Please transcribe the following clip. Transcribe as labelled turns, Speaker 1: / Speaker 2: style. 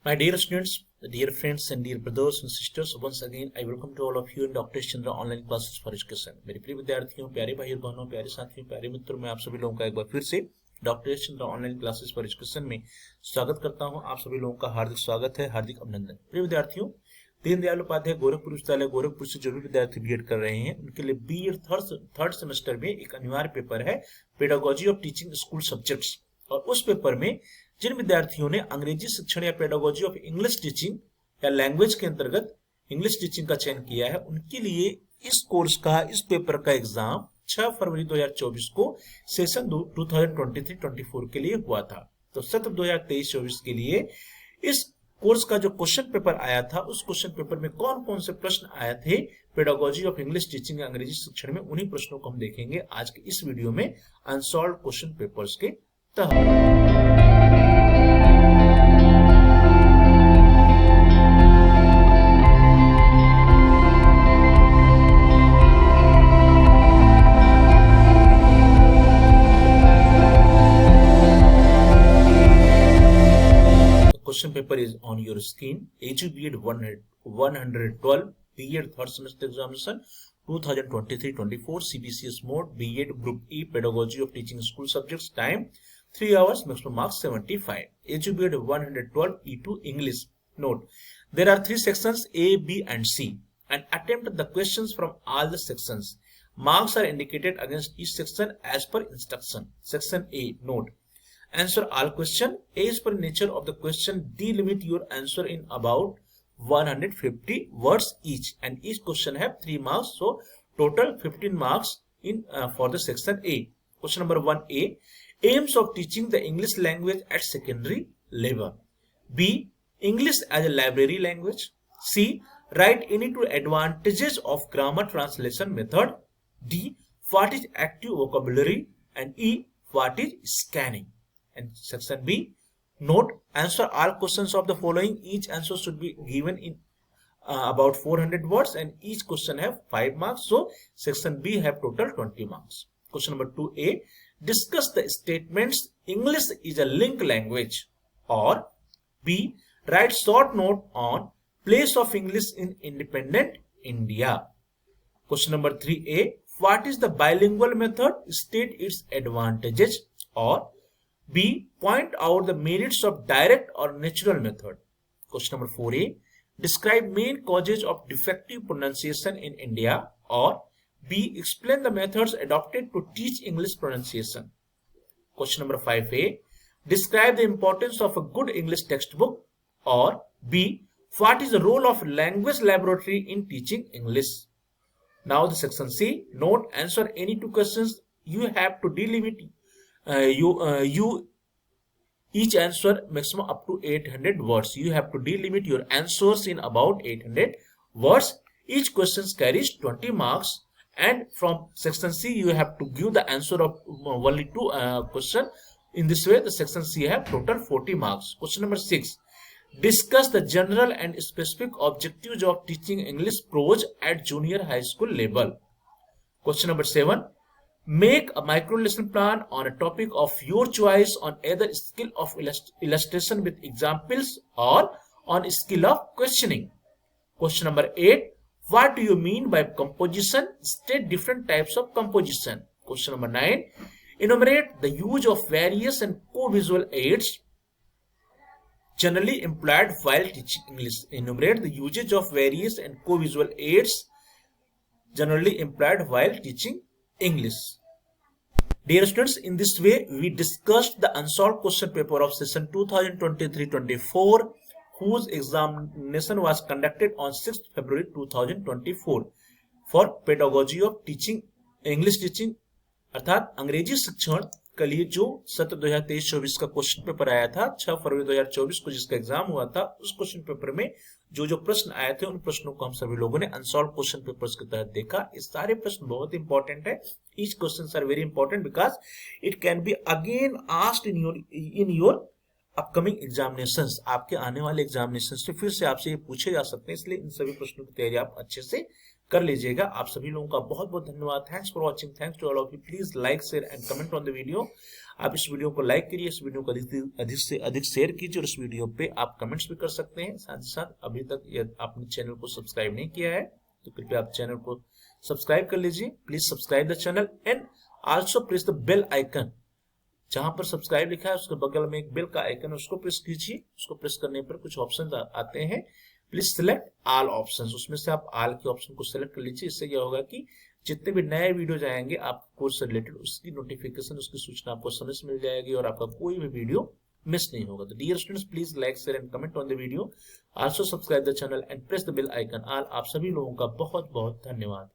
Speaker 1: My dear students, dear friends and dear brothers and sisters, once again I welcome to all of you in doctor Chandra online classes for education. मेरे प्रिय विद्यार्थियों, प्यारे भाइयों बहनों, प्यारे साथियों, प्यारे मित्रों, मैं आप सभी लोगों का एक बार फिर से doctor Chandra online classes for education में स्वागत करता हूं। आप सभी लोगों का हार्दिक स्वागत है, हार्दिक अभिनंदन। प्रिय विद्यार्थियों, दीनदयाल उपाध्याय गोरखपुर विश्वविद्यालय गोरखपुर से जो भी विद्यार्थी बीएड कर रहे हैं उनके लिए बीएड थर्ड सेमेस्टर में एक अनिवार्य पेपर है pedagogy of teaching school subjects. और उस पेपर में जिन विद्यार्थियों ने अंग्रेजी शिक्षण या पेडागोजी ऑफ इंग्लिश टीचिंग या लैंग्वेज के अंतर्गत इंग्लिश टीचिंग का चयन किया है, उनके लिए इस कोर्स का, इस पेपर का एग्जाम 6 फरवरी 2024 को सेशन 2023-24 के लिए हुआ था। तो सत्र 2023-24 के लिए इस कोर्स का जो क्वेश्चन पेपर आया था, उस क्वेश्चन पेपर में कौन कौन से प्रश्न आए थे पेडागोजी ऑफ इंग्लिश टीचिंग या अंग्रेजी शिक्षण में, उन्हीं प्रश्नों को हम देखेंगे आज के इस वीडियो में अनसॉल्व्ड क्वेश्चन पेपर्स के तहत। Question paper is on your screen. AG BEd 112 BEd third semester examination 2023-24 CBCS mode BEd Group E Pedagogy of Teaching School Subjects. Time 3 hours, maximum marks 75. AG BEd 112 E2 English. Note: there are 3 sections A, B and C, and attempt the questions from all the sections. Marks are indicated against each section as per instruction. Section A. Note: answer all question. A is per nature of the question. Delimit your answer in about 150 words each, and each question have 3 marks, so total 15 marks in for the section A. Question number 1A: aims of teaching the English language at secondary level. B. English as a library language. C. Write any 2 advantages of grammar translation method. D. What is active vocabulary? And E. What is scanning? And section B. Note: answer all questions of the following. Each answer should be given in about 400 words, and each question have 5 marks, so section B have total 20 marks. Question number 2A: discuss the statements English is a link language. Or B. write short note on place of English in independent India. Question number 3A: what is the bilingual method? State its advantages. Or B. point out the merits of direct or natural method. Question number 4A: describe main causes of defective pronunciation in India. Or B. explain the methods adopted to teach English pronunciation. Question number 5A: describe the importance of a good English textbook. Or B. what is the role of language laboratory in teaching English. Now the section C. Note: answer any 2 questions. You have to delimit each answer maximum up to 800 words. You have to delimit your answers in about 800 words. Each question carries 20 marks, and from section C you have to give the answer of only 2 question. In this way the section C have total 40 marks. Question number 6: discuss the general and specific objectives of teaching English prose at junior high school level. Question number 7: make a micro lesson plan on a topic of your choice on either skill of illustration with examples or on skill of questioning. Question number 8: what do you mean by composition? State different types of composition. Question number 9: enumerate the use of various and co-visual aids generally employed while teaching English. Enumerate the usage of various and co-visual aids generally employed while teaching English. Dear students, in this way we discussed the unsolved question paper of session 2023-24, whose examination was conducted on 6th February 2024 for pedagogy of teaching English teaching, अर्थात अंग्रेजी शिक्षण के लिए जो सत्र 2023-24 का question paper आया था 6 फरवरी 2024 को, जिसका एग्जाम हुआ था, उस क्वेश्चन पेपर में जो प्रश्न आए थे उन प्रश्नों को हम सभी लोगों ने अनसॉल्व क्वेश्चन पेपर्स के तहत देखा। इस सारे प्रश्न बहुत इंपॉर्टेंट है। Each question are very important because it can be again asked in your upcoming examinations. आपके आने वाले एग्जामिनेशंस से फिर से आपसे ये पूछे जा सकते हैं, इसलिए इन सभी प्रश्नों की तैयारी आप अच्छे से कर लीजिएगा। आप सभी लोगों का बहुत बहुत धन्यवाद। Thanks for watching. Thanks to all of you. Please like, share and comment on the video. आप इस वीडियो को लाइक करिए, इस वीडियो को अधिक से अधिक शेयर कीजिए और इस वीडियो पे आप कमेंट्स भी कर सकते हैं। साथ ही साथ अभी तक यदि आपने चैनल को सब्सक्राइब नहीं किया है तो कृपया आप चैनल को सब्सक्राइब कर लीजिए। Please subscribe the channel and also press the bell icon. जहां पर सब्सक्राइब लिखा है उसके बगल में एक बेल का आइकन है, उसको प्रेस कीजिए। उसको प्रेस करने पर कुछ ऑप्शन आते हैं, प्लीज सिलेक्ट ऑल ऑप्शंस, उसमें से आप ऑल के ऑप्शन को सिलेक्ट कर लीजिए। इससे क्या होगा कि जितने भी नए वीडियो जाएंगे आपको कोर्स से रिलेटेड उसकी नोटिफिकेशन, उसकी सूचना आपको समय से मिल जाएगी और आपका कोई भी वीडियो मिस नहीं होगा। तो dear students, please like share and comment on the video, also subscribe the channel and press the bell icon all. आप सभी लोगों का बहुत बहुत धन्यवाद।